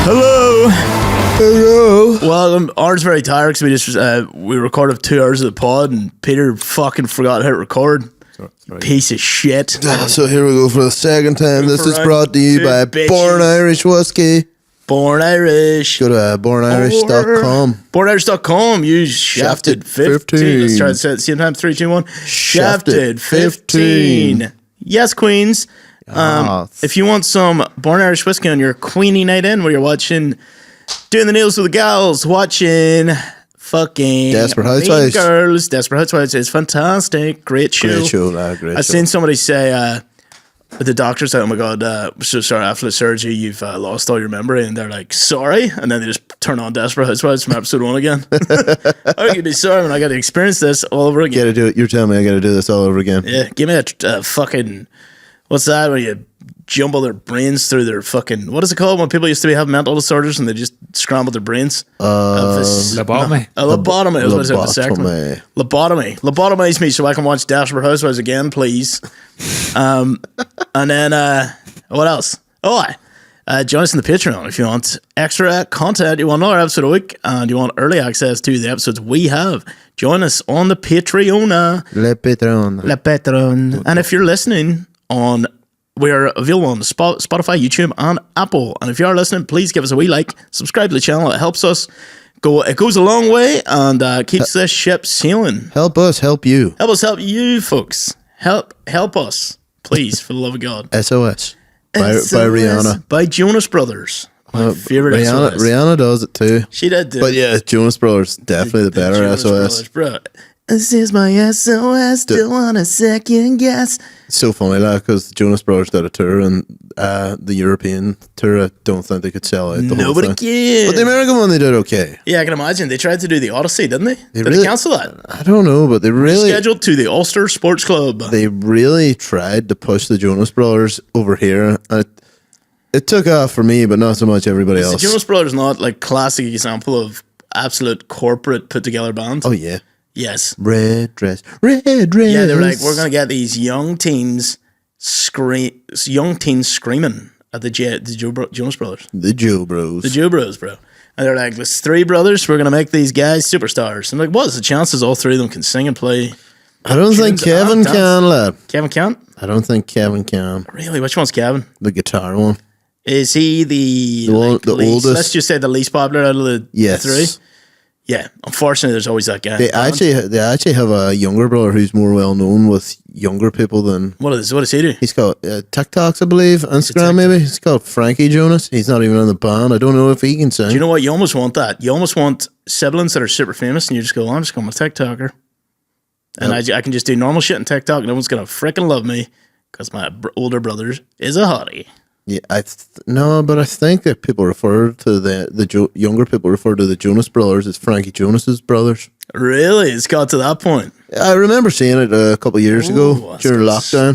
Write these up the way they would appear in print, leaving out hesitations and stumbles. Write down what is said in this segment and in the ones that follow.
Hello. Hello. Well, Aaron's very tired because we recorded 2 hours of the pod and Peter fucking forgot how to record. Sorry. Piece of shit. So here we go for the second time. This is brought to you by bitches. Born Irish Whiskey. Born Irish. Go to bornirish.com. Bornirish.com. Use Shafted 15. Let's try to say it at the same time. 3, 2, 1. Shafted 15. Yes, Queens. If you want some Born Irish whiskey on your Queenie night in where you're watching Doing the Nails with the Gals, watching fucking Desperate Housewives. Girls. Desperate Housewives is fantastic. Great show. Great show, lad. Great I've show. seen somebody say, the doctor said, oh my God, so sorry, after the surgery, you've lost all your memory. And they're like, sorry. And then they just turn on Desperate Housewives from episode 1 again. How can you be sorry when I got to experience this all over again? Gotta do it. You're telling me I gotta do this all over again. Yeah, give me a fucking, what's that when you jumble their brains through their fucking, what is it called when people used to have mental disorders and they just scramble their brains? Lobotomy. A lobotomy. I was going to say vasectomy. Lobotomy. Lobotomize me so I can watch Desperate Housewives again, please. And then, what else? Join us in the Patreon if you want extra content, you want another episode a week, and you want early access to the episodes we have. Join us on the Patreon. Le Patron. And if you're listening on, we're available on Spotify, YouTube, and Apple. And if you are listening, please give us a wee like, subscribe to the channel. It helps us go. It goes a long way and keeps this ship sailing. Help us, help you. Help us help you, folks. Help us, please, for the love of God. SOS. By Rihanna. By Jonas Brothers. My favorite SOS. Rihanna does it too. She did do But yeah, Jonas Brothers, definitely the better Jonas SOS. Brothers, bro. This is my SOS, don't want a second guess. It's so funny, like, because Jonas Brothers did a tour and the European tour, I don't think they could sell out the whole Nobody thing. can. But the American one, they did okay. Yeah, I can imagine. They tried to do the Odyssey, didn't they? Did really- they cancel that? I don't know, but they really... Scheduled to the Ulster Sports Club. They really tried to push the Jonas Brothers over here. It took off for me, but not so much everybody Is the else. Jonas Brothers not like classic example of absolute corporate put together band? Oh, yeah. Yes. Red dress. Yeah, they were like, we're gonna get these young teens screaming at the Jonas Brothers. The Joe Bros. The Joe Bros, bro. And they're like, there's 3 brothers, we're gonna make these guys superstars. I'm like, what's the chances all 3 of them can sing and play? I don't think tunes Kevin and dance? can, lad. Kevin can't? I don't think Kevin can. Really? Which one's Kevin? The guitar one. Is he the least, oldest? Let's just say the least popular out of the Yes. 3? Yeah, unfortunately, there's always that guy. They actually have a younger brother who's more well known with younger people than... What does he do? He's got TikToks, I believe, Instagram maybe. He's called Frankie Jonas. He's not even in the band. I don't know if he can sing. Do you know what? You almost want that. You almost want siblings that are super famous, and you just go, I'm just going to TikToker. And I can just do normal shit on TikTok, and no one's going to freaking love me because my older brother is a hottie. Yeah, but I think that people refer to the younger people refer to the Jonas Brothers as Frankie Jonas's brothers. Really? It's got to that point. I remember seeing it a couple of years ago during lockdown.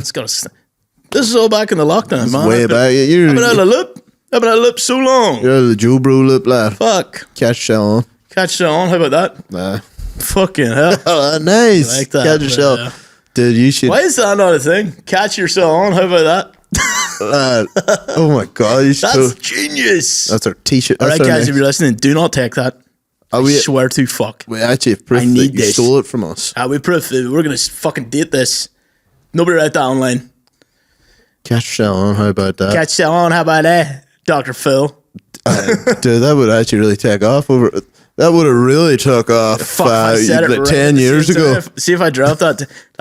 This is all back in the lockdown, man. Way back. I've been out of the loop so long. You're out of the Joe Bro loop, lad. Fuck. Catch shell on. Catch it on. How about that? Nah. Fucking hell. Oh, nice. I like that, Catch yourself. Dude, you should. Why is that not a thing? Catch yourself on. How about that? Oh my God. You should That's genius. That's our t-shirt. All right, guys, if you're listening, do not take that. I swear to fuck. We actually have proof that you stole it from us. We proof that we're going to fucking date this. Nobody write that online. Catch yourself on. How about that? Catch yourself on. How about that? Dr. Phil. Dude, that would actually really take off over... That would have really took off like 10 years ago. See if I dropped that.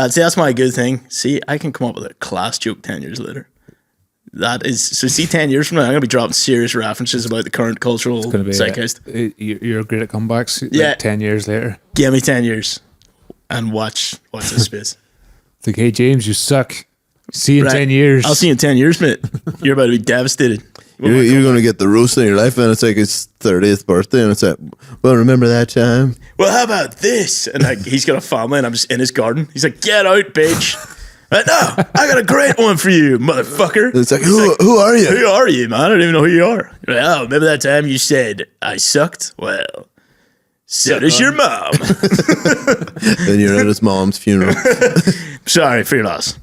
See, that's my good thing. See, I can come up with a class joke 10 years later. That is, so see, 10 years from now, I'm going to be dropping serious references about the current cultural zeitgeist. You're great at comebacks. Yeah. Like 10 years later. Give me 10 years and watch this space. It's like, hey, James, you suck. See you in 10 years. I'll see you in 10 years, mate. You're about to be devastated. You're going to get the roast of your life, and it's like his 30th birthday, and it's like, well, remember that time? Well, how about this? And like, he's got a family, and I'm just in his garden. He's like, get out, bitch. Like, no, I got a great one for you, motherfucker. It's like, who are you? Who are you, man? I don't even know who you are. You're like, oh, remember that time you said I sucked? Well, so does your mom. Then you're at his mom's funeral. Sorry for your loss.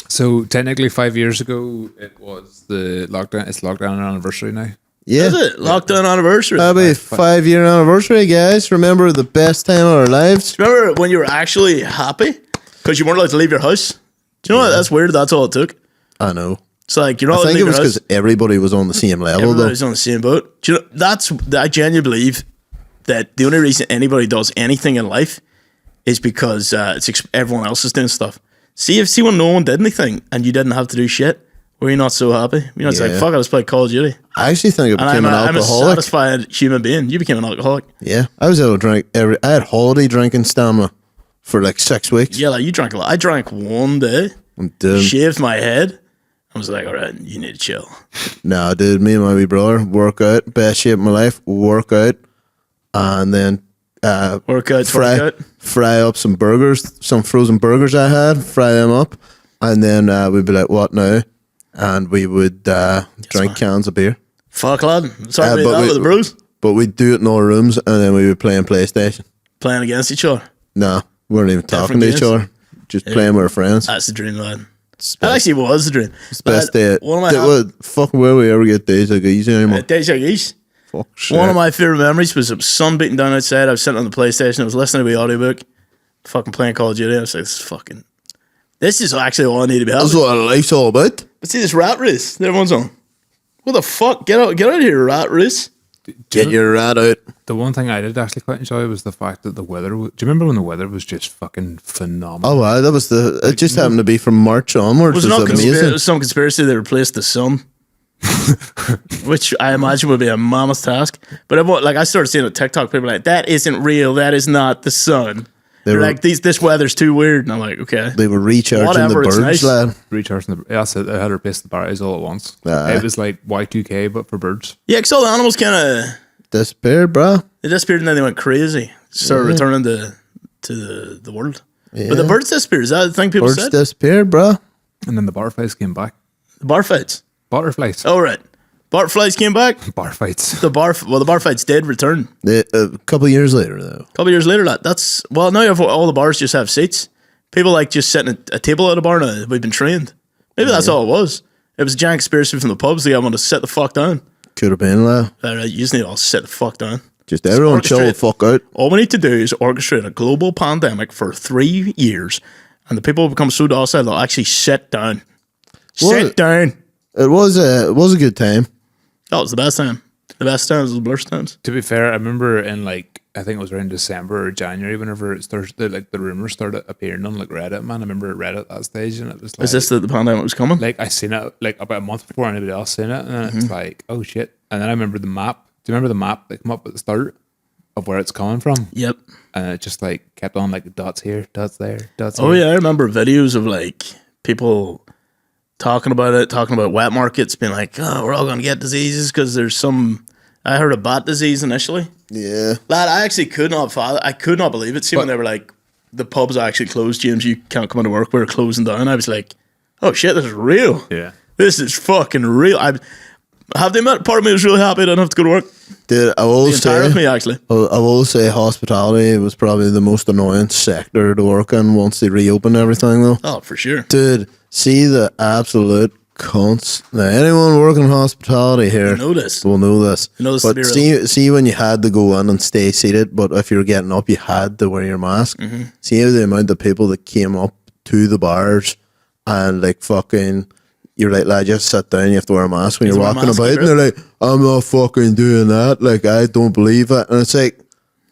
So technically 5 years ago, it was the lockdown. It's lockdown anniversary now. Yeah. Is it? Lockdown anniversary. Happy 5-year anniversary, guys. Remember the best time of our lives? Remember when you were actually happy? Because you weren't allowed to leave your house? Do you know what? That's weird. That's all it took. I know. It's like, you're not I allowed to think leave it was your house. because everybody was on the same level, Everybody's on the same boat. Do you know, I genuinely believe that the only reason anybody does anything in life is because everyone else is doing stuff. See when no one did anything and you didn't have to do shit, were you not so happy? You know, it's like, fuck, I just played Call of Duty. I actually think I became an alcoholic. I'm a satisfied human being. You became an alcoholic. Yeah. I was able to drink I had holiday drinking stamina for like 6 weeks. Yeah, like you drank a lot. I drank one day, shaved my head. I was like, all right, you need to chill. Nah, dude, me and my wee brother work out, best shape of my life, work out, and then fry up some burgers, some frozen burgers I had, fry them up, and then we'd be like, what now? And we would drink cans of beer. Fuck, lad. Sorry about that with the bros. But we'd do it in our rooms, and then we would play on PlayStation. Playing against each other? Nah, we weren't even talking to each other. Just playing with our friends. That's the dream, lad. That actually was the dream. It's the best day. Fucking where we ever get days like these anymore. Days like these? Fuck shit. One of my favourite memories was the sun beating down outside. I was sitting on the PlayStation. I was listening to the audiobook, fucking playing Call of Duty. I was like, this is actually all I need to be happy. That's what life's all about. But see this rat race that everyone's on. What the fuck? Get out of here, rat race. Get your rat out. The one thing I did actually quite enjoy was the fact that the weather. Do you remember when the weather was just fucking phenomenal? Oh wow, that was it just happened to be from March onwards. Was it was amazing. It was some conspiracy they replaced the sun. Which I imagine would be a mammoth task. But I started seeing on TikTok, people like, that isn't real, that is not the sun. They're like, this weather's too weird. And I'm like, okay. They were recharging the birds, nice. lad. Recharging the that's it. I had to replace the batteries all at once. It was like Y2K, but for birds. Yeah, because all the animals kind of disappeared, bro. They disappeared and then they went crazy. Started returning to the world. Yeah. But the birds disappeared. Is that the thing people said? Birds disappeared, bro. And then the barflies came back. The barfights? Butterflies. Oh, right. Barflies came back? Barfights. The barfights did return. A couple of years later, though. A couple of years later, now you have all the bars just have seats. People like just sitting at a table at a bar now. We've been trained. Maybe that's all it was. It was a giant conspiracy from the pubs. They got one to sit the fuck down. Could have been, lad. You just need to all sit the fuck down. Just everyone chill the fuck out. All we need to do is orchestrate a global pandemic for 3 years, and the people will become so docile they'll actually sit down. Sit down. It was a good time. That was the best time. The best times was the worst times. To be fair, I remember in I think it was around December or January, whenever it started, the rumors started appearing on Reddit, man. I remember Reddit at that stage, and it was like, is this that the pandemic was coming? Like, I seen it about a month before anybody else seen it, and it's like, oh shit. And then I remember the map. Do you remember the map that came up at the start of where it's coming from? Yep. And it just kept on dots here, dots there, dots here. Oh yeah, I remember videos of people talking about wet markets, being like, oh, we're all going to get diseases because there's I heard a bat disease initially. Yeah. Lad, I actually could not believe it. See, when they were like, the pubs are actually closed, James, you can't come into work, we're closing down. I was like, oh shit, this is real. Yeah. This is fucking real. Part of me was really happy I didn't have to go to work. Dude, I will say, of me, actually. I will say hospitality was probably the most annoying sector to work in once they reopened everything, though. Oh, for sure. Dude, see the absolute cunts. Now, anyone working in hospitality here will know this. But see when you had to go in and stay seated, but if you were getting up, you had to wear your mask. Mm-hmm. See the amount of people that came up to the bars and fucking... You're like, lad, just sit down, you have to wear a mask when you're walking about. And they're like, I'm not fucking doing that. I don't believe it. And it's like,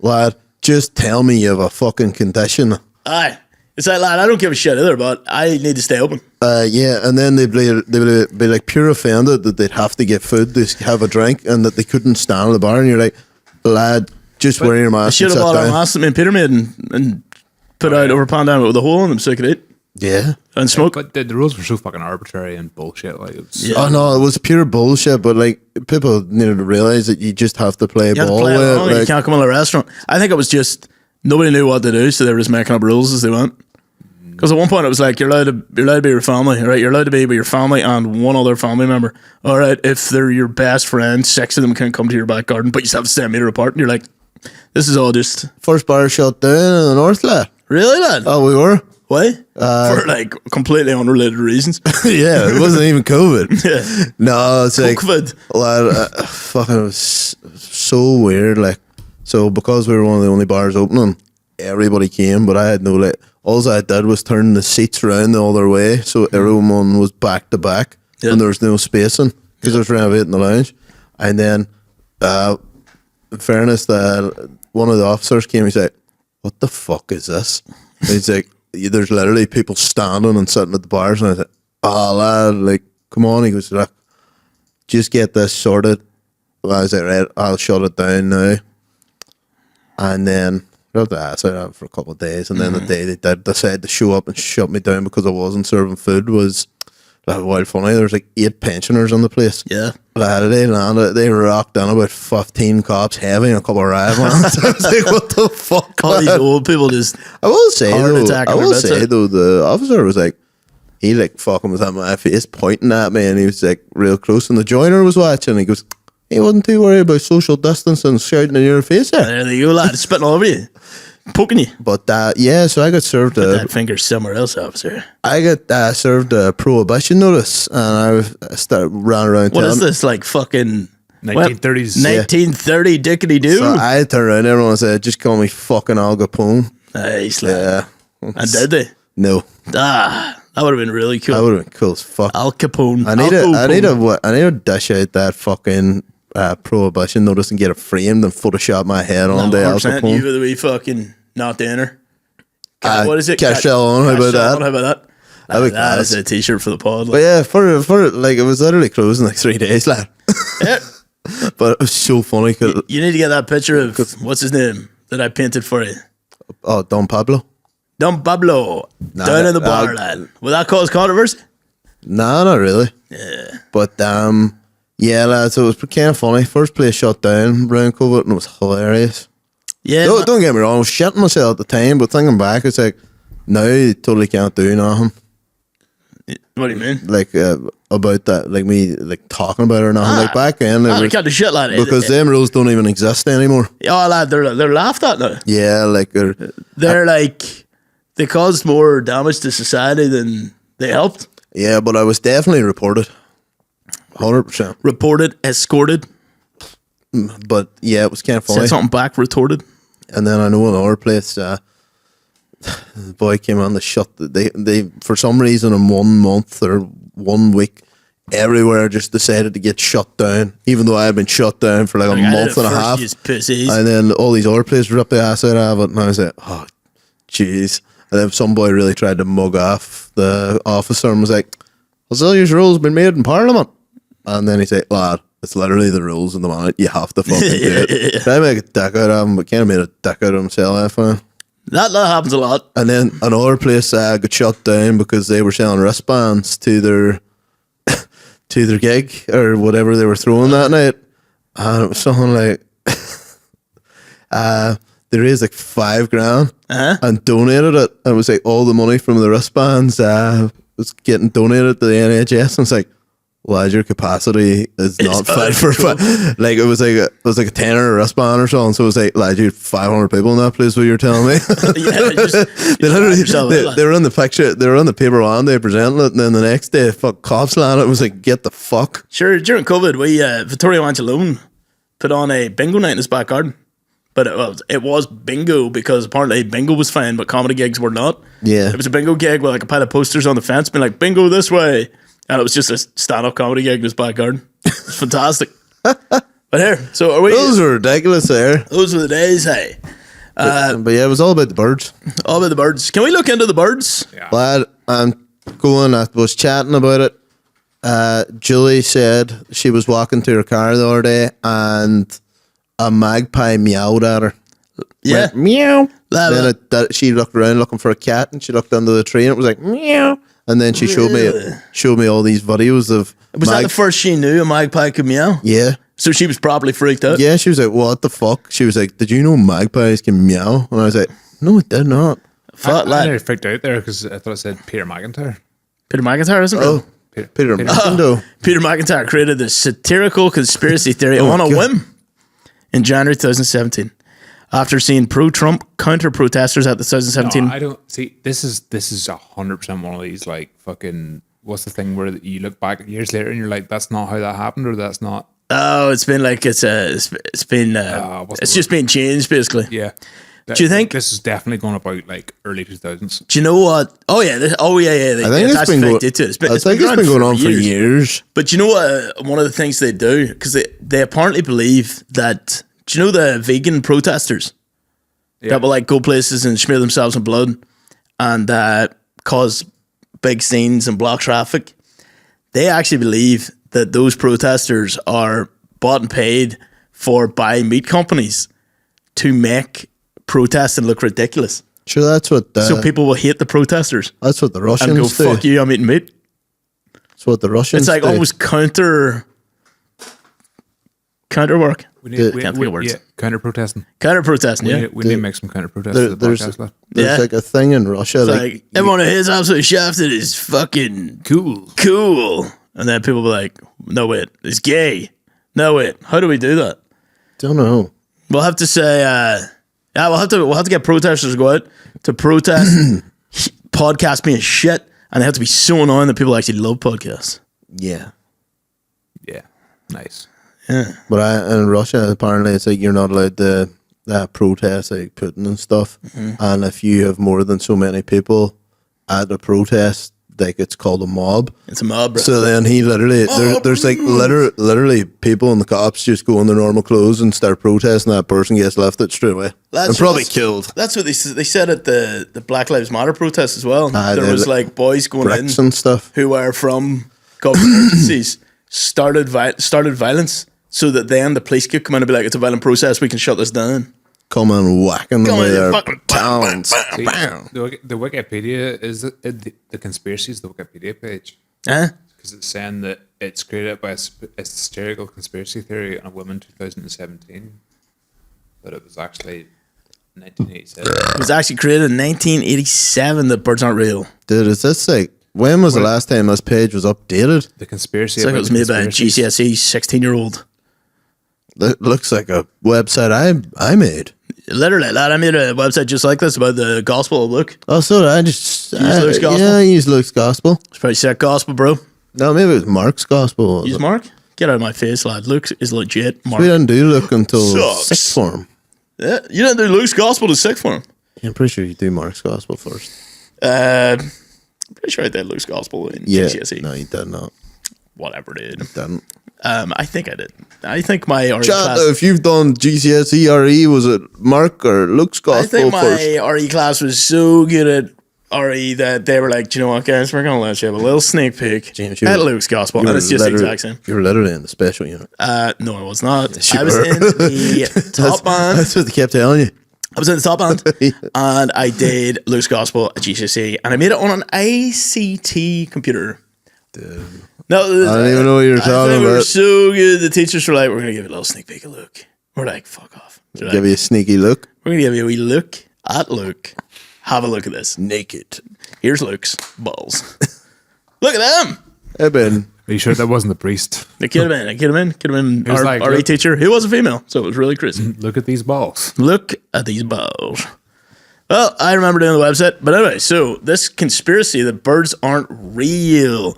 lad, just tell me you have a fucking condition. Aye. It's like, lad, I don't give a shit either, but I need to stay open. Yeah, and then they'd be pure offended that they'd have to get food to have a drink and that they couldn't stand at the bar. And you're like, lad, just wear your mask. I should have bought a mask that me and Peter made and put out over a pandemic with a hole in them so I could eat. Yeah. And smoke. But the rules were so fucking arbitrary and bullshit. Oh no, it was pure bullshit, but people needed to realise that you just have to play ball with it. You can't come in a restaurant. I think it was just nobody knew what to do, so they were just making up rules as they went. Because at one point it was like, you're allowed to be with your family, right? You're allowed to be with your family and one other family member. All right, if they're your best friend, 6 of them can come to your back garden, but you just have to stay a metre apart. And you're like, this is all just... First bar shut down in the north, lad. Really, lad? Oh, we were. Why? For like completely unrelated reasons. Yeah, it wasn't even COVID. Yeah. No, it's like COVID. Fucking, it was so weird. Like, so because we were one of the only bars opening, everybody came, but I had no like. All I did was turn the seats around the other way, so everyone was back to back, and there was no spacing because I was renovating the lounge. And then, in fairness, one of the officers came. He's like, "What the fuck is this?" And he's like, "There's literally people standing and sitting at the bars." And I said, "Oh lad, like, come on." He goes, "Look, just get this sorted." Well, I was like, "Right, I'll shut it down now." And then I have to ask it for a couple of days, and then the day they did decide to show up and shut me down because I wasn't serving food was like wild funny. There was like 8 pensioners on the place. Yeah, they landed. They rocked in about 15 cops, heavy, and a couple of riot vans. I was like, "What the fuck?" All these old people just. I will say though, the officer was like, he like fucking was at my face, pointing at me, and he was like real close. And the joiner was watching. And he goes, he wasn't too worried about social distance and shouting in your face there. There you go, lad. Spitting all over you. Poking you. But so I got served Put that finger somewhere else, officer. I got served a prohibition notice, and I started ran around. What is this, like fucking 1930s? 1930 dickety do. So I turned around, everyone and said, "Just call me fucking Al Capone." Nice, yeah. And did they? No. That would have been really cool. That would have been cool as fuck. Al Capone. I need to dish out that fucking prohibition notice and get it framed and Photoshop my head on the Al Capone. You with the wee fucking not dinner. What is it? Cash on. How about that? How about that? That is a t-shirt for the pod. But yeah, for like, it was literally closed in like 3 days, lad. Yeah. But it was so funny. You need to get that picture of what's his name that I painted for you. Oh, Don Pablo. Don Pablo, down in the bar, lad. Will that cause controversy? Nah, not really. Yeah. But yeah, lad. So it was kind of funny. First place shut down around COVID, and it was hilarious. Yeah. Don't get me wrong. I was shitting myself at the time, but thinking back, it's like now you totally can't do nothing. What do you mean? Like about that, like me, like talking about it or nothing. Like back then, they can't do shit, lad. Because them rules don't even exist anymore. Yeah, lad, they're laughed at now. Yeah, like they're like they caused more damage to society than they helped. Yeah, but I was definitely reported. 100%. Reported, escorted. But yeah, it was kind of funny. Said something back, retorted. And then I know another place, the boy came on the shut. They for some reason in 1 month or 1 week, everywhere just decided to get shut down, even though I had been shut down for like a month and a half. And then all these other places ripped the ass out of it, and I was like, oh, jeez. And then some boy really tried to mug off the officer and was like, "Has all your rules been made in Parliament?" And then he said, "Lad, it's literally the rules in the moment. You have to fucking do it." Try to make a dick out of him, but kind of made a dick out of himself, I find. That happens a lot. And then another place got shut down because they were selling wristbands to their gig or whatever they were throwing that night. And it was something like they raised like $5,000 and donated it. And it was like all the money from the wristbands was getting donated to the NHS. And it's like, well, your capacity is not fit for like it was like a tenner a wristband or something. So it was like, lad, you had 500 people in that place. What you're telling me? They were in the picture. They were on the paper one day presenting it, and then the next day, cops landed. It was like, get the fuck. Sure. During COVID, we Vittorio Angelone put on a bingo night in his back garden, but it was bingo because apparently bingo was fine, but comedy gigs were not. Yeah, it was a bingo gig with like a pile of posters on the fence, being like bingo this way. And it was just a stand-up comedy gig in his back garden. It's fantastic. But here, so are we... Those were ridiculous there. Those were the days, hey. But yeah, it was all about the birds. All about the birds. Can we look into the birds? Yeah. Lad, I was chatting about it. Julie said she was walking to her car the other day and a magpie meowed at her. Yeah. Went, meow. Then she looked around looking for a cat and she looked under the tree and it was like, meow. And then she showed me all these videos of. Was that the first she knew a magpie could meow? Yeah. So she was properly freaked out. Yeah, she was like, "What the fuck?" She was like, "Did you know magpies can meow?" And I was like, "No, it did not." I nearly freaked out there because I thought it said Peter McIntyre. Peter McIntyre, isn't it? Oh, Peter McIntyre. Peter McIntyre created the satirical conspiracy theory on a whim in January 2017. after seeing pro-Trump counter-protesters at the 2017. No, I don't see. This is 100% one of these like fucking. What's the thing where you look back years later and you're like, that's not how that happened, or that's not. Oh, it's been like it's just been changed basically. Yeah. Do you think this is definitely going about like early 2000s? Do you know what? Oh yeah. I think it's been going on for years. But you know what? One of the things they do, because they apparently believe that. Do you know the vegan protesters that will like go places and smear themselves in blood and cause big scenes and block traffic? They actually believe that those protesters are bought and paid for by meat companies to make protesting look ridiculous. Sure, that's what. So people will hate the protesters. That's what the Russians and go, do. Fuck you, I'm eating meat. That's what the Russians. It's like do. almost counter work. Counter protesting. Counter protesting. Yeah, we need to make some counter protesting. There's like a thing in Russia. Like everyone is absolutely shafted is fucking cool. And then people be like, no wait, it's gay. No wait, how do we do that? Don't know. We'll have to say, we'll have to get protesters to go out to protest podcasts being shit, and they have to be so annoying that people actually love podcasts. Yeah. Yeah. Nice. Yeah. But in Russia, apparently, it's like you're not allowed to protest like Putin and stuff. Mm-hmm. And if you have more than so many people at a protest, like it's called a mob. It's a mob, bro. So then he there's like literally people and the cops just go in their normal clothes and start protesting. That person gets lifted straight away and probably killed. That's what they said at the Black Lives Matter protest as well. There was like boys going in and stuff who are from government agencies started violence. So that then the police could come in and be like, it's a violent process, we can shut this down. Come and whacking them with their talons. The Wikipedia is the conspiracy is the Wikipedia page. Because it's saying that it's created by a hysterical conspiracy theory on a woman 2017. But it was actually 1987. It was actually created in 1987 that birds aren't real. Dude, is this like... When was the last time this page was updated? The conspiracy. It's like it was made by a GCSE 16-year-old. That looks like a website I made. Literally, lad, I made a website just like this about the Gospel of Luke. Oh, so I just... Luke's Gospel? Yeah, I used Luke's Gospel. It's pretty sick Gospel, bro. No, maybe it was Mark's Gospel. Use Mark? Get out of my face, lad. Luke is legit. Mark. We didn't do Luke until sixth form. Yeah, you didn't do Luke's Gospel to sixth form. Yeah, I'm pretty sure you do Mark's Gospel first. I'm pretty sure I did Luke's Gospel in GCSE. No, you did not. Whatever, dude. You didn't. I think I did. I think my RE class... if you've done GCSE RE, was it Mark or Luke's Gospel first? I think my RE class was so good at RE that they were like, do you know what, guys, we're going to let you have a little sneak peek at Luke's Gospel. And it's just the exact same. You were literally in the special unit. No, I was not. I was in the top band. That's what they kept telling you. I was in the top band, and I did Luke's Gospel at GCSE, and I made it on an ICT computer. Dude. No, I don't even know what you're talking about. We were so good. The teachers were like, we're going to give you a little sneak peek at Luke. We're like, fuck off. Give you a sneaky look. We're going to give you a wee look at Luke. Have a look at this. Naked. Here's Luke's balls. Look at them. Hey, Ben. Are you sure that wasn't the priest? It could have been our RE teacher, who was a female, so it was really crazy. Look at these balls. Look at these balls. Well, I remember doing the website, but anyway, so this conspiracy that birds aren't real.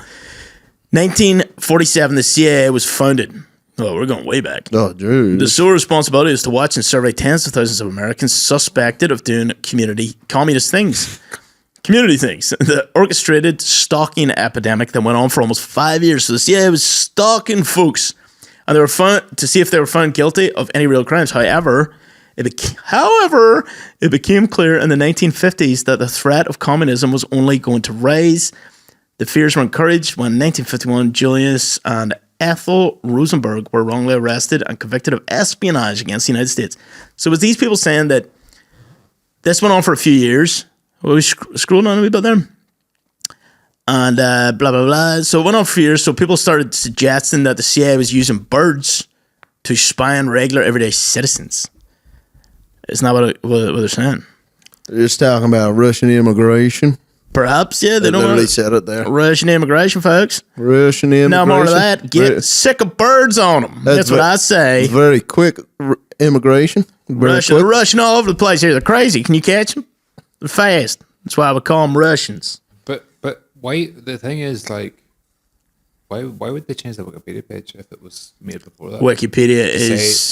1947, the CIA was founded. Oh, we're going way back. Oh, dude. The sole responsibility is to watch and survey tens of thousands of Americans suspected of doing communist things. Community things. The orchestrated stalking epidemic that went on for almost 5 years. So the CIA was stalking folks, and they were found to see if they were found guilty of any real crimes. However, it became clear in the 1950s that the threat of communism was only going to rise. The fears were encouraged when in 1951, Julius and Ethel Rosenberg were wrongly arrested and convicted of espionage against the United States. So it was these people saying that this went on for a few years. We scrolling on a wee bit there. And blah, blah, blah. So it went on for years. So people started suggesting that the CIA was using birds to spy on regular, everyday citizens. Isn't that what they're saying? They're just talking about Russian immigration. Perhaps, yeah. They literally said it there. Russian immigration, folks. Russian immigration. Now more of that. Get sick of birds on them. That's what I say. Very quick immigration. They're rushing all over the place here. They're crazy. Can you catch them? They're fast. That's why we call them Russians. But why? The thing is, like, why would they change the Wikipedia page if it was made before that? Wikipedia to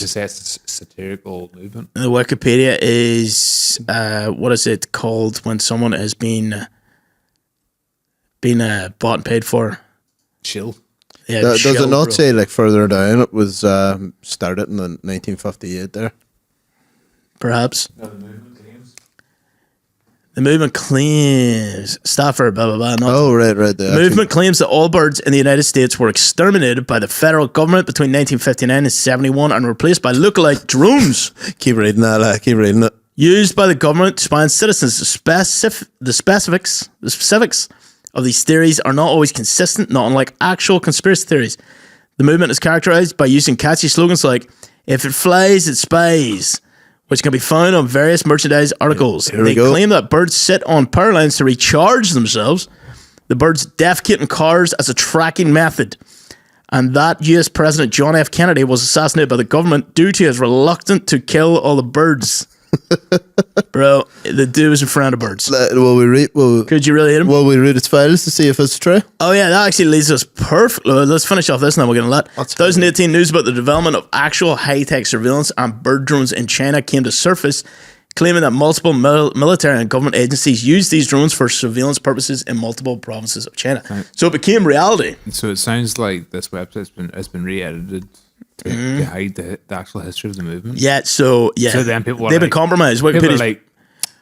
say it's a satirical movement. The Wikipedia is what is it called when someone has been bought and paid for? Chill. Yeah, does it not say like further down? It was started in 1958 there. Perhaps. No, the movement claims Stafford, blah blah blah. Right. The movement claims that all birds in the United States were exterminated by the federal government between 1959 and 71 and replaced by lookalike drones. Keep reading that. Keep reading it. Used by the government to spy on citizens. The specifics of these theories are not always consistent, not unlike actual conspiracy theories. The movement is characterized by using catchy slogans like "If it flies, it spies," which can be found on various merchandise articles. They claim that birds sit on power lines to recharge themselves. The birds defecate in cars as a tracking method. And that U.S. President John F. Kennedy was assassinated by the government due to his reluctance to kill all the birds. Bro, the dude was a friend of birds. Could you really hit him? Will we read its files to see if it's true? Oh yeah, that actually leads us perfect. Let's finish off this and then we're going to let. 2018 news about the development of actual high-tech surveillance and bird drones in China came to surface, claiming that multiple military and government agencies use these drones for surveillance purposes in multiple provinces of China. Right. So it became reality. So it sounds like this website has been re-edited to hide the actual history of the movement. Yeah, so then people they've been compromised. Wikipedia like,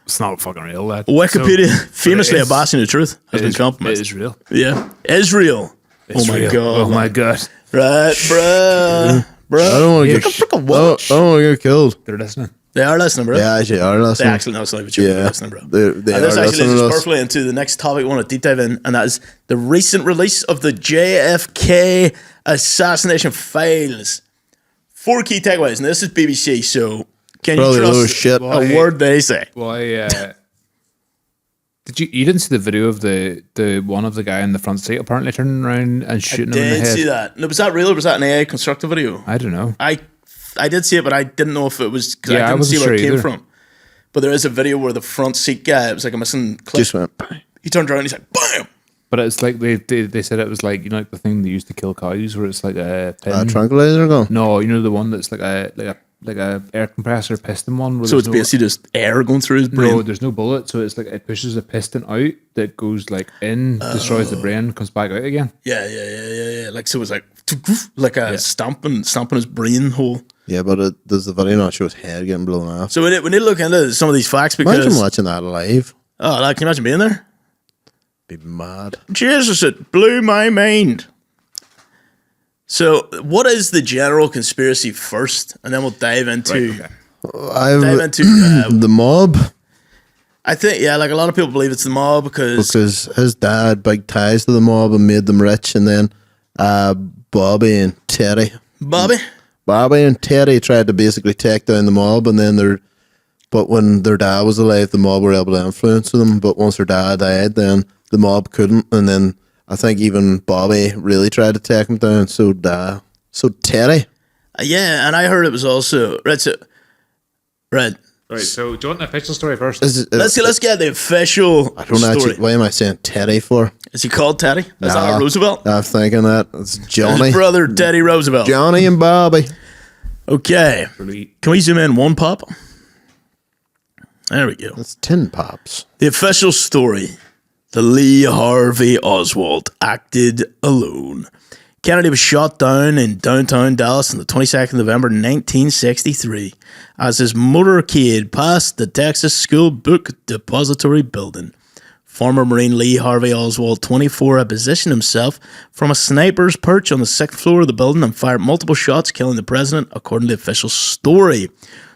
it's not fucking real. That Wikipedia, famously a bastion of truth, has been compromised. It is real. Yeah, Israel. It's my real. god. Oh my god. Right, bruh. I don't want to get killed. They're listening. They are listening, bro. They actually are listening. They actually know it's not even true. They're listening, bro. They and this are actually leads listening us perfectly into the next topic we want to deep dive in, and that is the recent release of the JFK assassination files. 4 key takeaways, and this is BBC, so can you trust a word they say? Why? You didn't see the video of the one of the guy in the front seat apparently turning around and shooting him in the head? I did see that. No, was that real or was that an AI constructed video? I don't know. I did see it, but I didn't know if it was because I didn't see where it came from. But there is a video where the front seat guy, it was like a missing clip. Just went. He turned around and he's like, BAM! But it's like they said it was like, you know, like the thing they used to kill cows, where it's like a pin. A tranquilizer gun? No, you know the one that's like a air compressor piston one. So it's basically just air going through his brain. No, there's no bullet, so it's like it pushes a piston out that goes like in, destroys the brain, comes back out again. Yeah. Like so, it's like a stomping his brain hole. Yeah, but does the video not show his head getting blown off? So we need to look into some of these facts because imagine watching that live. Oh, like, can you imagine being there? Be mad. Jesus, it blew my mind. So, what is the general conspiracy first, and then we'll dive into the mob. I think like a lot of people believe it's the mob because his dad big ties to the mob and made them rich, and then Bobby and Teddy and Teddy tried to basically take down the mob, and then but when their dad was alive, the mob were able to influence them. But once their dad died, then the mob couldn't, and then I think even Bobby really tried to take him down. So Teddy. Yeah, and I heard it was also Right. So do you want the official story first? Let's get the official story. Why am I saying Teddy for? Is he called Teddy? Is that Roosevelt? I'm thinking that. It's Johnny. His brother, Teddy Roosevelt. Johnny and Bobby. Okay. Can we zoom in one pop? There we go. That's 10 pops. The official story. The Lee Harvey Oswald acted alone. Kennedy was shot down in downtown Dallas on the 22nd of November 1963 as his motorcade passed the Texas School Book Depository building. Former Marine Lee Harvey Oswald, 24, had positioned himself from a sniper's perch on the 6th floor of the building and fired multiple shots, killing the president, according to the official story.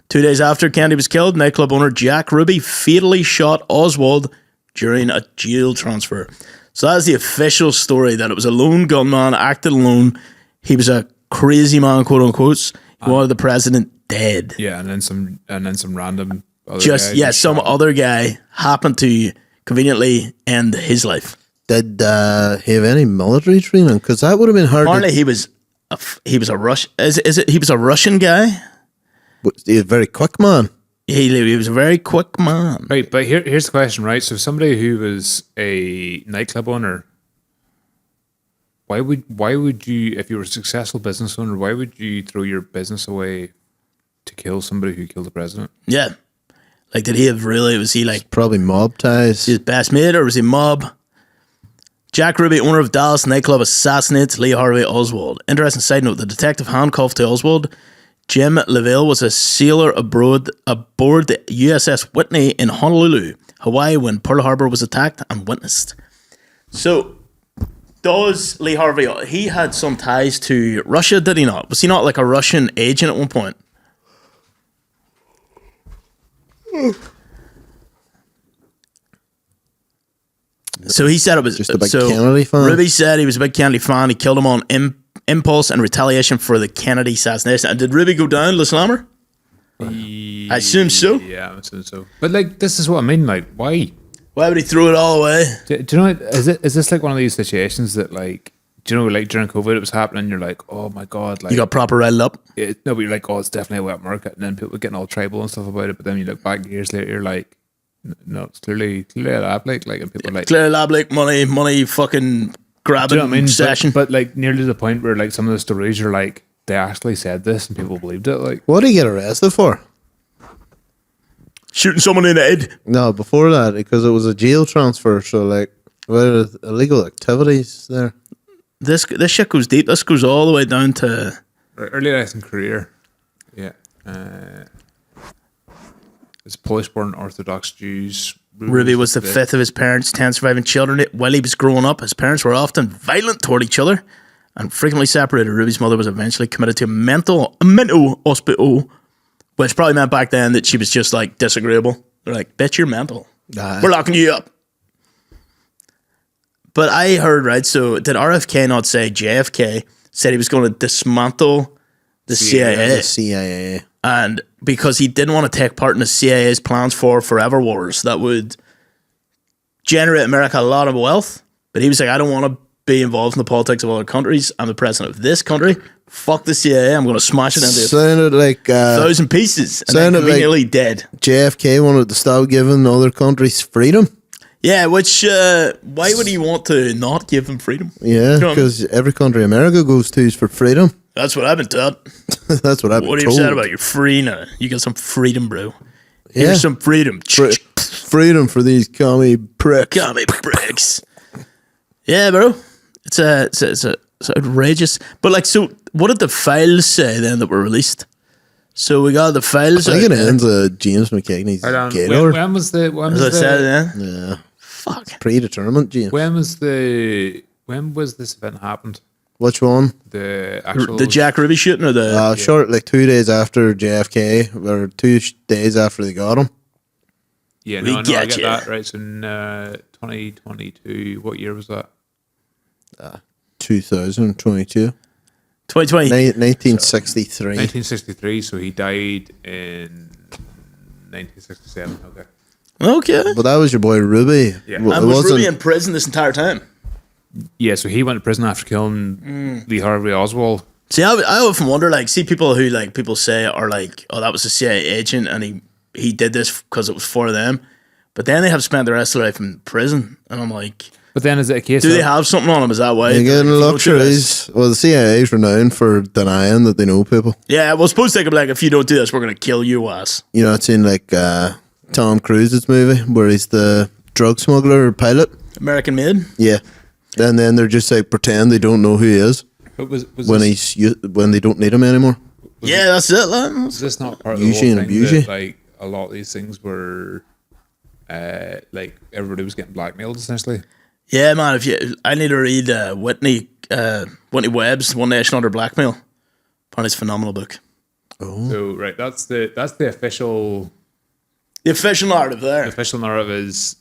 2 days after Kennedy was killed, nightclub owner Jack Ruby fatally shot Oswald during a jail transfer. So that's the official story, that it was a lone gunman, acted alone. He was a crazy man, quote unquote. He wanted the president dead. Yeah, and then some random some other guy happened to conveniently end his life. Did he have any military training? Because that would have been hard. Apparently, he was a Russian guy. He's a very quick man. He was a very quick man. Right, but here's the question, right? So somebody who was a nightclub owner, why would you, if you were a successful business owner, why would you throw your business away to kill somebody who killed the president? Yeah. Like, did he have really, was he like... It's probably mob ties. His best mate, or was he mob? Jack Ruby, owner of Dallas nightclub, assassinates Lee Harvey Oswald. Interesting side note, the detective handcuffed to Oswald, Jim LaVille, was a sailor aboard the USS Whitney in Honolulu, Hawaii, when Pearl Harbor was attacked and witnessed. So, does Lee Harvey, he had some ties to Russia, did he not? Was he not like a Russian agent at one point? So he said it was just a big Kennedy fan. Ruby said he was a big Kennedy fan. He killed him on impulse and retaliation for the Kennedy assassination. And did Ruby go down, the slammer? I assume so. Yeah, I assume so. But like, this is what I mean. Like, why? Why would he throw it all away? Do you know? Is this like one of these situations that like? Do you know, like during COVID, it was happening. You're like, oh my god, like you got proper riled up. No, but you're like, oh, it's definitely a wet market, and then people were getting all tribal and stuff about it. But then you look back years later, you're like, no, it's clearly a lab leak. Like, and people are like, clear lab leak, money, fucking grabbing. Do you know what I mean? Session. But like nearly to the point where like some of the stories are like they actually said this and people believed it. Like, what did he get arrested for? Shooting someone in the head. No, before that, because it was a jail transfer. So like, what are illegal activities there? This shit goes deep. This goes all the way down to early life and career. Yeah. It's Polish-born Orthodox Jews. Ruby was the fifth of his parents' 10 surviving children. While he was growing up, his parents were often violent toward each other and frequently separated. Ruby's mother was eventually committed to a mental hospital, which probably meant back then that she was just like disagreeable. They're like, bitch, you're mental. We're locking you up. But I heard, right, so did RFK not say JFK said he was going to dismantle the CIA? The CIA. And because he didn't want to take part in the CIA's plans for forever wars that would generate America a lot of wealth. But he was like, I don't want to be involved in the politics of other countries. I'm the president of this country. Fuck the CIA. I'm going to smash it into sounded like 1,000 pieces. And sounded then conveniently dead. JFK wanted to stop giving other countries freedom. Yeah, which, why would he want to not give them freedom? Yeah, because every country America goes to is for freedom. That's what I've been taught. That's what I've been told. What are you upset about? You're free now. You got some freedom, bro. Yeah. Here's some freedom. Freedom for these commie pricks. Commie pricks. Yeah, bro. It's outrageous. But like, so what did the files say then that were released? So we got the files. I think it ends James McKegney's Gaylord. When was the? Yeah. Fuck. It's predetermined, James. When was this event happened? Which one? The Jack Ruby shooting or the short, like 2 days after JFK or 2 days after they got him. Yeah, I get that right. So in 2022, what year was that? 2022. 2020. 1963. 1963. So he died in 1967. Okay. But that was your boy Ruby. Yeah. And was Ruby in prison this entire time? Yeah, so he went to prison after killing Lee Harvey Oswald. See, I often wonder, like, see people who, like, people say are like, oh, that was a CIA agent and he did this because it was for them. But then they have spent the rest of their life in prison. And I'm like... But then is it a case do they have something on them? Is that why? They're getting luxuries. Well, the CIA is renowned for denying that they know people. Yeah, well, suppose they could be like, if you don't do this, we're going to kill you, ass. You know, it's in, like, Tom Cruise's movie where he's the drug smuggler or pilot. American Made? Yeah. And then they're just like pretend they don't know who he is when they don't need him anymore. That's it. Was this not part of the whole thing that, like, a lot of these things were like everybody was getting blackmailed essentially? Yeah, man. I need to read Whitney Webb's One Nation Under Blackmail. Apparently, it's a phenomenal book. Oh, so right, that's the official. The official narrative there. The official narrative is.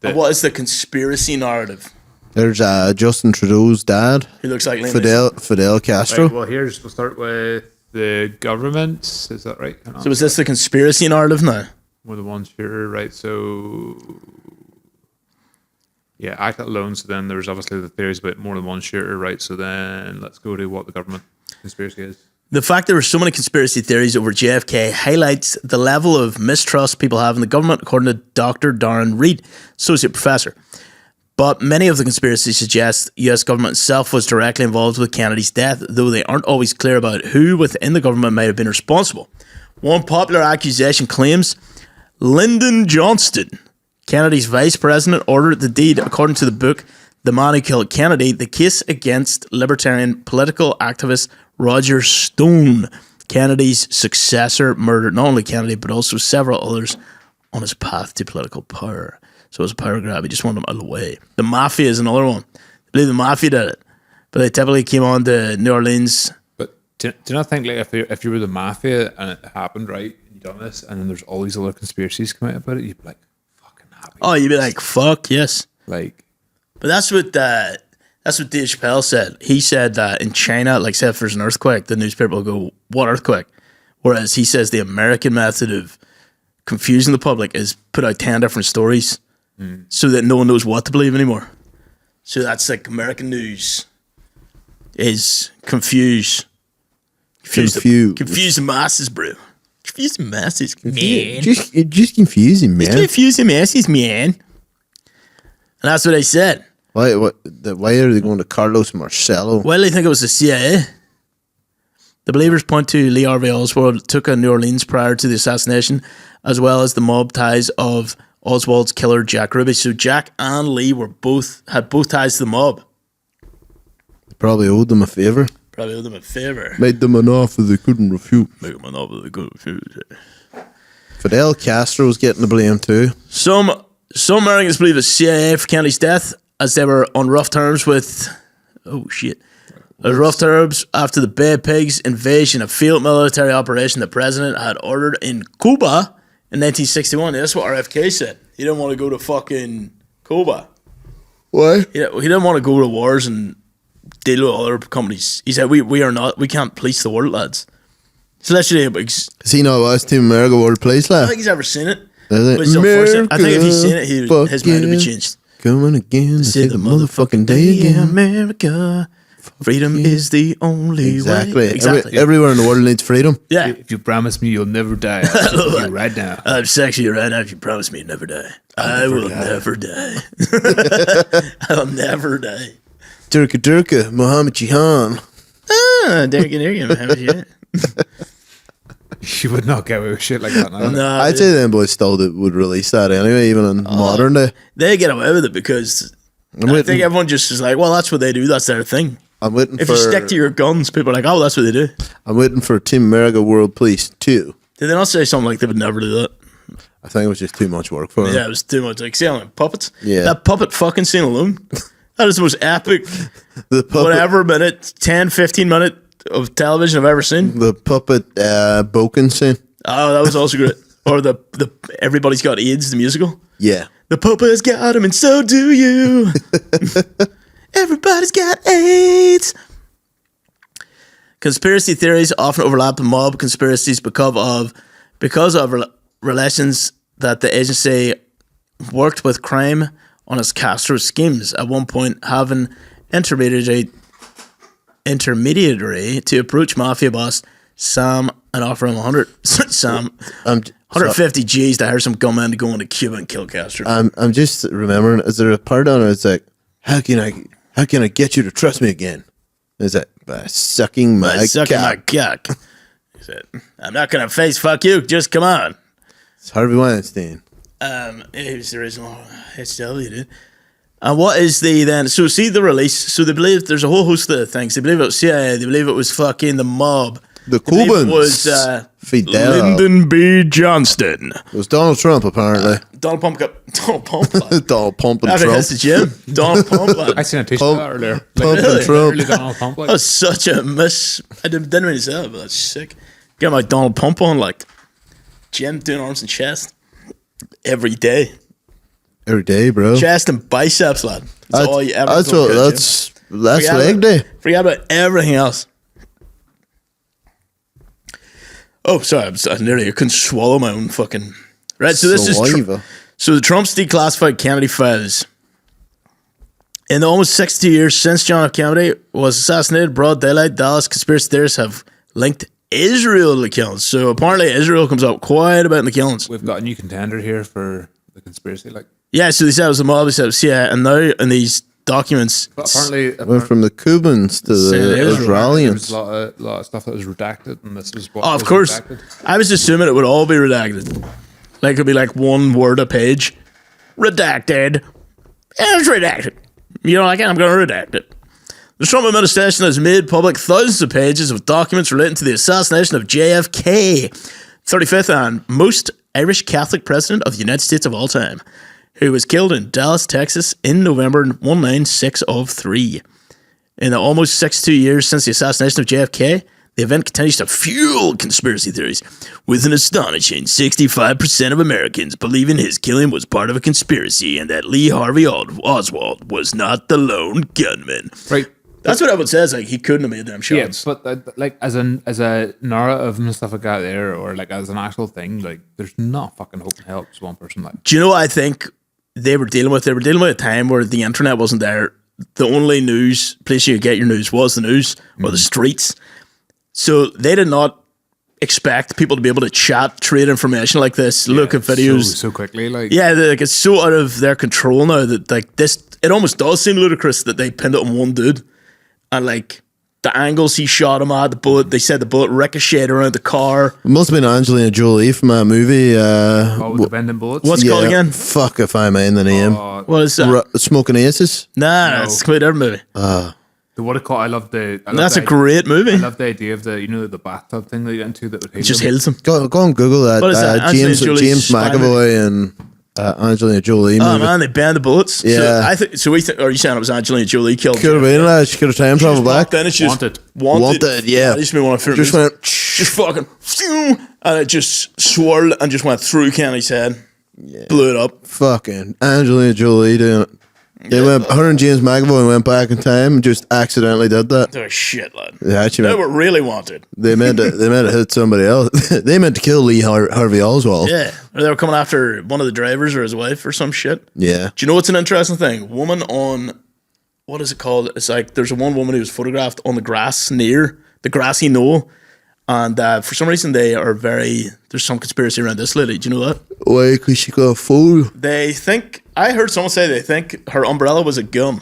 What is the conspiracy narrative? There's Justin Trudeau's dad. Who looks like Fidel Castro. Right, well, we'll start with the government. Is that right? So is this the conspiracy narrative now? We're the ones here, right? So, yeah, act alone. So then there's obviously the theories about more than one shooter, right? So then let's go to what the government conspiracy is. The fact there were so many conspiracy theories over JFK highlights the level of mistrust people have in the government, according to Dr. Darren Reed, associate professor. But many of the conspiracies suggest the US government itself was directly involved with Kennedy's death, though they aren't always clear about who within the government might have been responsible. One popular accusation claims Lyndon Johnson, Kennedy's vice president, ordered the deed. According to the book The Man Who Killed Kennedy, the case against libertarian political activist Roger Stone, Kennedy's successor, murdered not only Kennedy but also several others on his path to political power. So it was a power grab. He just wanted them out of the way. The Mafia is another one. I believe the Mafia did it, but they typically came on to New Orleans. But do you not think, like, if you were the Mafia and it happened, right, and you done this, and then there's all these other conspiracies come out about it, you'd be like, fucking happy. Oh, you'd be like, fuck yes. Like, but that's what Dave Chappelle said. He said that in China, like, say if there's an earthquake, the newspaper will go, what earthquake? Whereas he says the American method of confusing the public is put out 10 different stories so that no one knows what to believe anymore. So that's like American news is confuse the masses, bro. Confuse the masses, man. Just confusing, man. Just confuse the masses, man. And that's what I said. Why are they going to Carlos Marcello? Well, I think it was the CIA. The believers point to Lee Harvey Oswald took on New Orleans prior to the assassination, as well as the mob ties of Oswald's killer, Jack Ruby. So Jack and Lee had both ties to the mob. Probably owed them a favor. Made them an offer they couldn't refute. Fidel Castro was getting the blame too. Some Americans believe the CIA for Kennedy's death, as they were on rough terms with... Oh, shit. Rough terms after the Bay Pigs invasion, a field military operation the president had ordered in Cuba in 1961. That's what RFK said. He didn't want to go to fucking Cuba. Why? He didn't want to go to wars and deal with other companies. He said, we can't police the world, lads. It's literally... Has he not watched Team America World Police, lad? I don't think he's ever seen it. America, I think if he's seen it, his mind would be changed. Coming again to see the motherfucking day again. America... Freedom is the only way. Exactly. Everywhere in the world needs freedom. Yeah. If you promise me you'll never die, I'll sexy you right now. I'm sexy you right now if you promise me you'll never die. I will never die. I'll never die. Durka, Muhammad Jihan. Durka, Muhammad Jihan. You would not get away with shit like that now. No, I'd say them boys still would release that anyway, even in modern day. They get away with it because I think everyone just is like, well, that's what they do. That's their thing. If you stick to your guns, people are like, oh, that's what they do. I'm waiting for Team America World Police 2. Did they not say something like they would never do that? I think it was just too much work for them. Yeah, it was too much. Like, see how puppets? Yeah. That puppet fucking scene alone. That is the most epic, whatever minute, 10, 15 minute of television I've ever seen. The puppet Boken scene. Oh, that was also great. Or the Everybody's Got AIDS, the musical. Yeah. The puppet's got him and so do you. Everybody's got AIDS. Conspiracy theories often overlap with mob conspiracies because of relations that the agency worked with crime on its Castro schemes. At one point, having intermediary to approach mafia boss Sam and offer him 150 G's to hire some gunmen to go into Cuba and kill Castro. I'm just remembering. Is there a part on it? It's like, how can I get you to trust me again? Is that by sucking my cock? He said, I'm not gonna face fuck you. Just come on. It's Harvey Weinstein. He was the original HW, dude. And what is so see the release? So they believe there's a whole host of things. They believe it was CIA. They believe it was fucking the mob. The Cubans. It was Fidel. Lyndon B. Johnston. It was Donald Trump, apparently. Donald Pump. Donald Pump and I think Trump. that's the gym. Donald Pump. I seen a t-shirt earlier. Pump and Trump. Donald Pump. That was such a miss. I didn't really say it, but that's sick. Get my Donald Pump on, like, gym, doing arms and chest. Every day. Every day, bro. Chest and biceps, lad. That's all you ever do. That's leg day. Forget about everything else. Oh, sorry, I couldn't swallow my own fucking... Right, so this is... So the Trumps declassified Kennedy files. In the almost 60 years since John F. Kennedy was assassinated, broad daylight, Dallas conspiracy theorists have linked Israel to the killings. So apparently Israel comes up quite a bit in the killings. We've got a new contender here for the conspiracy. Yeah, so they said it was the mob, they said it was CIA, and now in these documents... But apparently went from the Cubans to the Israelis. There was a lot of stuff that was redacted, and this was what of course. Redacted. I was assuming it would all be redacted. Like, it'd be like one word a page. Redacted. It's redacted. I'm going to redact it. The Trump administration has made public thousands of pages of documents relating to the assassination of JFK, 35th and most Irish Catholic president of the United States of all time, who was killed in Dallas, Texas in November 1963. In the almost 62 years since the assassination of JFK, the event continues to fuel conspiracy theories, with an astonishing 65% of Americans believing his killing was part of a conspiracy and that Lee Harvey Oswald was not the lone gunman. Right. That's what everyone says. Like, he couldn't have made them shots. Yeah, but like as a narrative and stuff like that, there, or like as an actual thing, like there's not fucking hope in hell it's one person. Like, do you know what I think they were dealing with? They were dealing with a time where the internet wasn't there. The only news place you could get your news was the news or the streets. So they did not expect people to be able to chat, trade information like this, look at videos so quickly. Like, it's so out of their control now that like this, it almost does seem ludicrous that they pinned it on one dude. And like the angles he shot him at, the bullet, they said the bullet ricocheted around the car. It must have been Angelina Jolie from a movie. the bending bullets. What's it called again? Fuck if I mind the name. What is that? Smoking Aces? Nah, it's a completely different movie. What it called? I love that's a great movie. I love the idea of the bathtub thing that you get into that would heal just them. heals him. Go and Google that. What is that? James McAvoy and Angelina Jolie. Oh man, they banned the bullets. Yeah. So we think. Are you saying it was Angelina Jolie killed? Could have been that. She could have time traveled back. Then it's just wanted. Yeah. That used to be one of my favorite. Just fucking, and it just swirled and just went through Kenny's head. Yeah. Blew it up. Fucking Angelina Jolie doing it. Her and James McAvoy went back in time and just accidentally did that. They're shit, lad. They were really wanted. They meant to hit somebody else. They meant to kill Lee Harvey Oswald. Yeah. Or they were coming after one of the drivers or his wife or some shit. Yeah. Do you know what's an interesting thing? Woman on, what is it called? It's like there's one woman who was photographed on the grass near the grassy knoll. And for some reason there's some conspiracy around this lady. Do you know that? Why? Because she got a fool. I heard someone say they think her umbrella was a gun.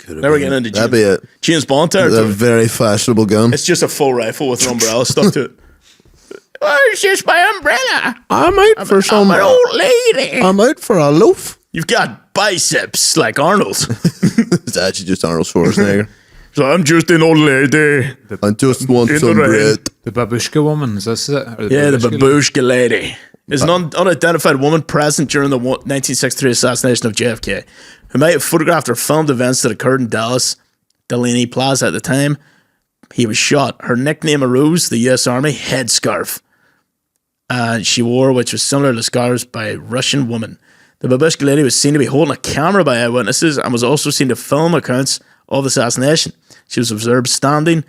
They were getting into That'd be it. James Bond territory. It's a very fashionable gun. It's just a full rifle with an umbrella stuck to it. Oh, it's just my umbrella. I'm an old lady. I'm out for a loaf. You've got biceps like Arnold. It's actually just Arnold Schwarzenegger. So I'm just an old lady. I just want some bread. The babushka woman, is this it? The babushka lady is an unidentified woman present during the 1963 assassination of JFK, who might have photographed or filmed events that occurred in Dallas, Delaney Plaza at the time he was shot. Her nickname arose, the U.S. Army headscarf. She wore, which was similar to scarves by Russian women. The babushka lady was seen to be holding a camera by eyewitnesses and was also seen to film accounts of the assassination. She was observed standing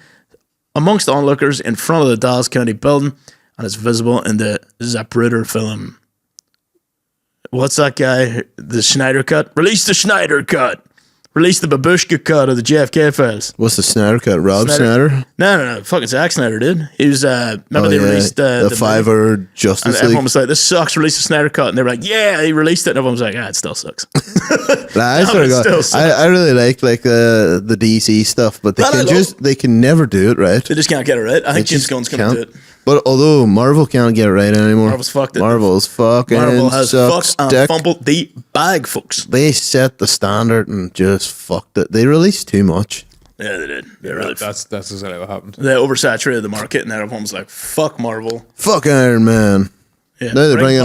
amongst onlookers in front of the Dallas County building and is visible in the Zapruder film. What's that guy? The Schneider cut? Release the Schneider cut! Release the babushka cut of the JFK files. What's the Snyder cut? Rob Snyder? No. Fucking Zack Snyder did. He was, remember they released the Fiverr Justice and League? everyone was like, this sucks, release the Snyder cut. And they were like, yeah, he released it. And everyone was like, it still sucks. I really like the DC stuff, but they can never do it right. They just can't get it right. I think James Gunn's going to do it. But although Marvel can't get it right anymore. Marvel's fucked it. Marvel has fucked and fumbled the bag, folks. They set the standard and just fucked it. They released too much. Yeah, they did. That's exactly what happened. They oversaturated the market, and everyone was like, fuck Marvel. Fuck Iron Man. Yeah, now they're bring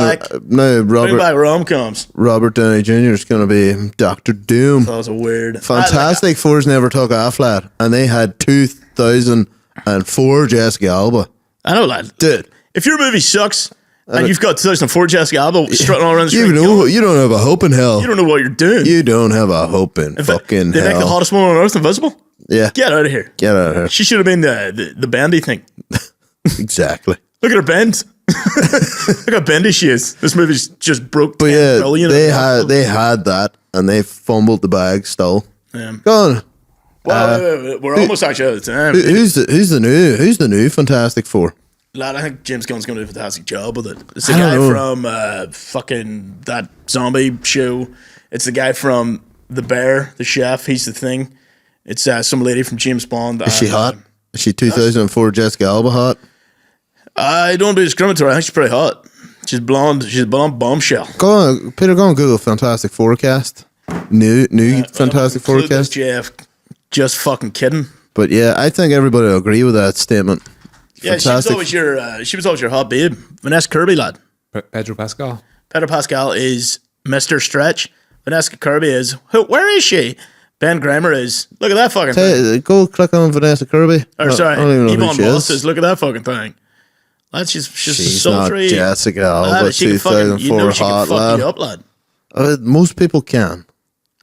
back rom-coms. Robert Downey Jr. is going to be Dr. Doom. That was a weird. Fantastic Fours never took a flat, and they had 2004 Jessica Alba. I know, lad. Dude, if your movie sucks and you've got 2004 Jessica Alba strutting all around the street, you don't have a hope in hell. You don't know what you're doing. You don't have a hope in fucking they hell. They make the hottest woman on earth invisible? Yeah. Get out of here. Get out of here. She should have been the bendy thing. Exactly. Look at her bend. Look how bendy she is. This movie's just broke. But yeah, they had that and they fumbled the bag still. Yeah. Go on. Well, we're almost actually out of time. Who's the new Fantastic Four? Lad, I think James Gunn's going to do a fantastic job with it. It's the guy from fucking that zombie show. It's the guy from The Bear, the chef. He's the Thing. It's some lady from James Bond. Is she hot? Is she 2004 Jessica Alba hot? I don't want to be discriminatory. I think she's pretty hot. She's blonde. She's a blonde bombshell. Peter, go on Google Fantastic Forecast. New Fantastic Forecast. Jeff, just fucking kidding. But yeah, I think everybody will agree with that statement. Yeah, she was always your hot babe. Vanessa Kirby, lad. Pedro Pascal. Pedro Pascal is Mr. Stretch. Vanessa Kirby is, where is she? Ben Grammer is, look at that fucking thing. Go click on Vanessa Kirby. Or sorry, Yvonne Moss says, look at that fucking thing. Lad, she's sultry. Not Jessica Alba, 2004 hot, lad. You up, lad. Most people can.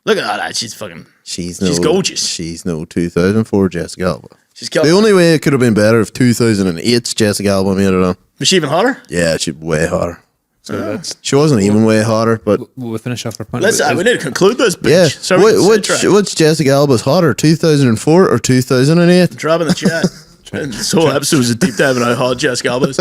Look at that, lad. She's fucking, she's gorgeous. She's no 2004 Jessica Alba. She's killed. The only way it could have been better if 2008's Jessica Alba made it on. Was she even hotter? Yeah, she's way hotter. So she wasn't even way hotter, but we'll finish off our point. We need to conclude this. Bitch. Yeah, Sorry, which Jessica Alba's hotter, 2004 or 2008? Drop in the chat. This whole episode was a deep dive into how hot Jessica Alba is.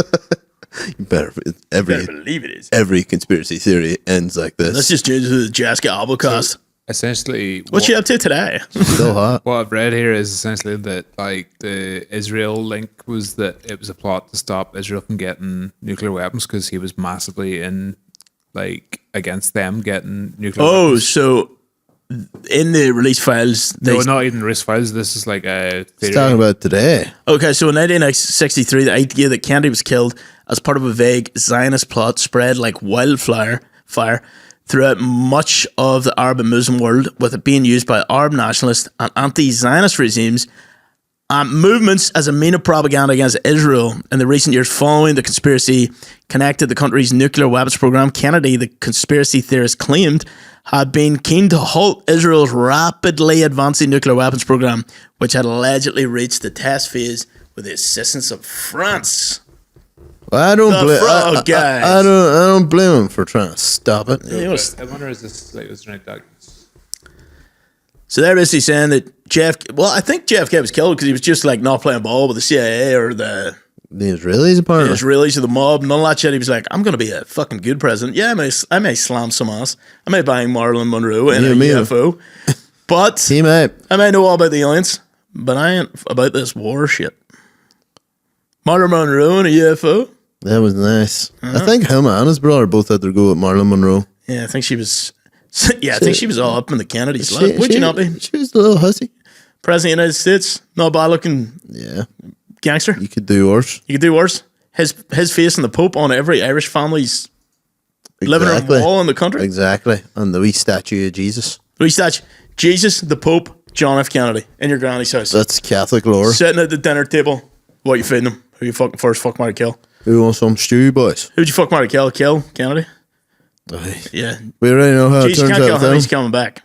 You better believe it is. Every conspiracy theory ends like this. Let's just change to the Jessica Alba cast. Essentially, what's she up to today? Still hot. What I've read here is essentially that like the Israel link was that it was a plot to stop Israel from getting nuclear weapons because he was massively against them getting nuclear weapons. So in the release files, no, not even release files. This is like a theory. It's talking about today. Okay, so in 1963, the idea that Kennedy was killed as part of a vague Zionist plot spread like wildfire throughout much of the Arab and Muslim world, with it being used by Arab nationalist and anti-Zionist regimes and movements as a mean of propaganda against Israel. In the recent years following the conspiracy connected the country's nuclear weapons program, Kennedy, the conspiracy theorist, claimed had been keen to halt Israel's rapidly advancing nuclear weapons program, which had allegedly reached the test phase with the assistance of France. I don't blame him for trying to stop it. I wonder is this like was right documents. So they're basically saying that I think JFK was killed because he was just like not playing ball with the CIA or the Israelis apparently. The Israelis or the mob, none of that shit. He was like, I'm going to be a fucking good president. Yeah, I may slam some ass. I may bang Marilyn Monroe in a UFO. But I may know all about the aliens, but I ain't about this war shit. Marilyn Monroe in a UFO. That was nice. I think him and his brother both had their go at Marilyn Monroe. Yeah, I think she was. Yeah, I think she was all up in the Kennedys. Would you not be? She was a little hussy. President of the United States, not bad looking. Yeah, gangster. You could do worse. His face and the Pope on every Irish family's living room wall in the country. Exactly, and the wee statue of Jesus. The wee statue, Jesus, the Pope, John F. Kennedy in your granny's house. That's Catholic lore. Sitting at the dinner table. What you feeding them? Who you fucking first? Fuck, marry, kill. Who wants some stew, boys? Who'd you fuck, marry, kill? Kill Kennedy. Yeah, we already know how Jesus it turns can't out. Kill him. He's coming back.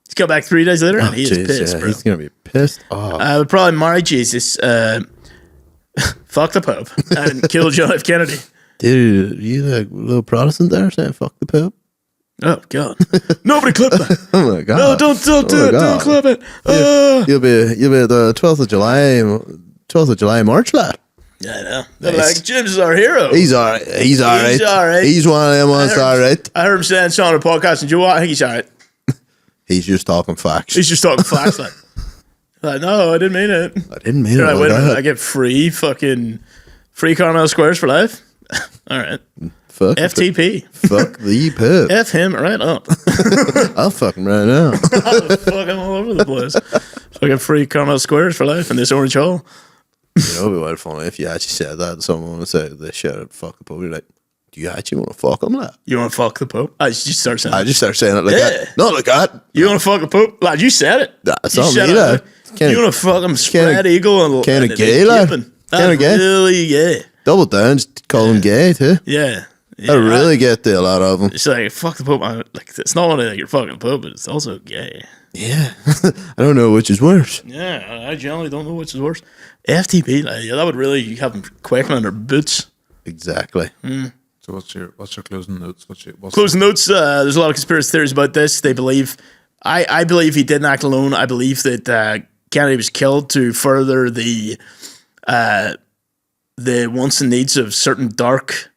He's coming back 3 days later, and he is pissed. Yeah, bro. He's gonna be pissed. I would probably marry Jesus. Fuck the Pope and kill John F. Kennedy. Dude, you like a little Protestant there saying fuck the Pope? Oh God! Nobody clip that. Oh my God! No, don't do it. Don't clip it. You'll be at the 12th of July march, lad. Yeah, I know. They're like, Jim's our hero. He's all right. He's all right. He's one of them ones all right. I heard him saying something on the podcast, and Joe, I think he's all right. He's just talking facts. Like, no, I didn't mean it. I didn't mean it. Right, wait a minute. I get free caramel squares for life. All right. Fuck FTP. Fuck the Pope. F him right up. I'll fuck him right now. I'll fuck him all over the place. So I get free caramel squares for life in this orange hole. You know, it'd be quite funny if you actually said that to someone and said they should fuck the Pope. You're like, do you actually want to fuck him, lad? You want to fuck the Pope? I just start saying it like that. Not like that. You want to fuck the Pope? Lad, you said it. That's not me, lad. You want to fuck him spread eagle and kind of gay, lad. Kind of gay. Really gay. Double down, just call him gay, too. Yeah. I really get the a lot of them. It's like, fuck the Pope. Like, it's not only like you're fucking the Pope, but it's also gay. Yeah. I don't know which is worse. Yeah, I generally don't know which is worse. FTP, like, yeah, that would really have them quaking on their boots. Exactly. So what's your closing notes? Closing notes, there's a lot of conspiracy theories about this. They believe, I believe he didn't act alone. I believe that Kennedy was killed to further the wants and needs of certain dark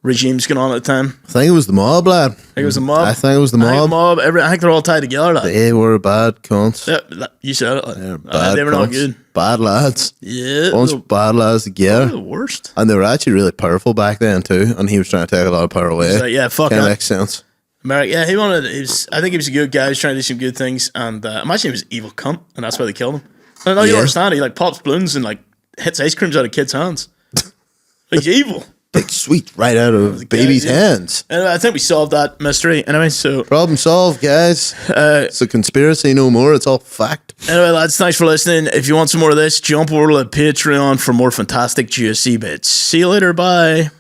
regimes going on at the time. I think it was the mob, lad. I think it was the mob. I think it was the mob. I think they're all tied together. Lad. They were bad cunts. Yeah, you said it. They were not good. Bad lads. Yeah. Bunch of bad lads together. The worst. And they were actually really powerful back then too. And he was trying to take a lot of power away. Like, yeah, fuck that. Makes sense. Maree, yeah, I think he was a good guy. He was trying to do some good things. And imagine he was an evil cunt. And that's why they killed him. I know you understand. He like pops balloons and like hits ice creams out of kids' hands. Like evil. Big sweet right out of baby's hands. Anyway, I think we solved that mystery. Anyway, so problem solved, guys. It's a conspiracy no more. It's all fact. Anyway, lads, thanks for listening. If you want some more of this, jump over to Patreon for more fantastic juicy bits. See you later. Bye.